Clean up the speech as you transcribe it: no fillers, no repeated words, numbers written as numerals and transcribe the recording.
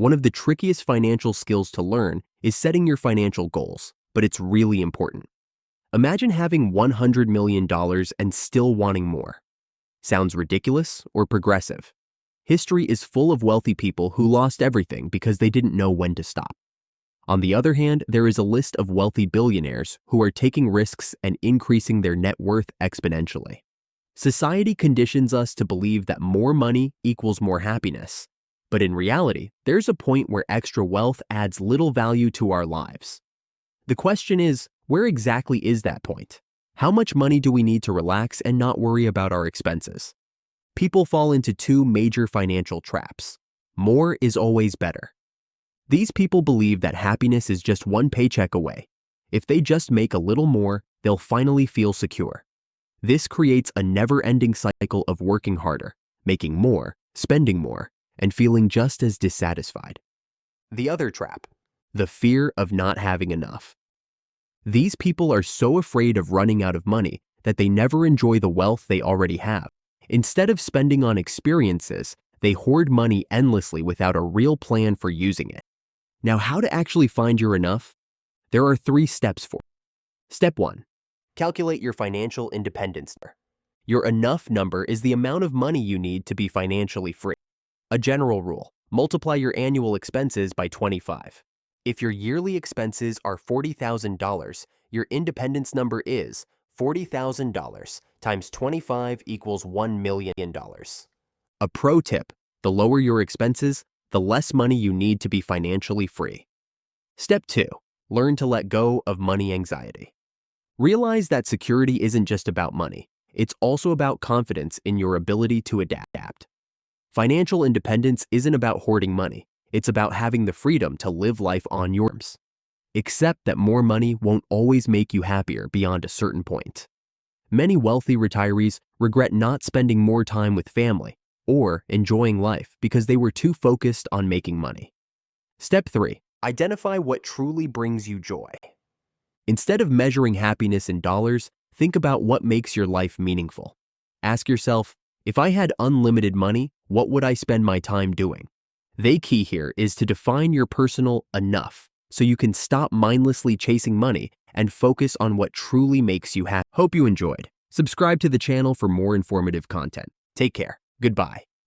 One of the trickiest financial skills to learn is setting your financial goals, but it's really important. Imagine having $100 million and still wanting more. Sounds ridiculous or progressive? History is full of wealthy people who lost everything because they didn't know when to stop. On the other hand, there is a list of wealthy billionaires who are taking risks and increasing their net worth exponentially. Society conditions us to believe that more money equals more happiness. But in reality, there's a point where extra wealth adds little value to our lives. The question is, where exactly is that point? How much money do we need to relax and not worry about our expenses? People fall into two major financial traps. More is always better. These people believe that happiness is just one paycheck away. If they just make a little more, they'll finally feel secure. This creates a never-ending cycle of working harder, making more, spending more, and feeling just as dissatisfied. The other trap, the fear of not having enough. These people are so afraid of running out of money that they never enjoy the wealth they already have. Instead of spending on experiences, they hoard money endlessly without a real plan for using it. Now, how to actually find your enough? There are 3 steps for it. Step 1. Calculate your financial independence number. Your enough number is the amount of money you need to be financially free. A general rule: multiply your annual expenses by 25. If your yearly expenses are $40,000, your independence number is $40,000 times 25 equals $1 million. A pro tip: the lower your expenses, the less money you need to be financially free. Step 2. Learn to let go of money anxiety. Realize that security isn't just about money. It's also about confidence in your ability to adapt. Financial independence isn't about hoarding money. It's about having the freedom to live life on your terms. Accept that more money won't always make you happier beyond a certain point. Many wealthy retirees regret not spending more time with family or enjoying life because they were too focused on making money. Step 3. Identify what truly brings you joy. Instead of measuring happiness in dollars, think about what makes your life meaningful. Ask yourself, if I had unlimited money, what would I spend my time doing? The key here is to define your personal enough so you can stop mindlessly chasing money and focus on what truly makes you happy. Hope you enjoyed. Subscribe to the channel for more informative content. Take care. Goodbye.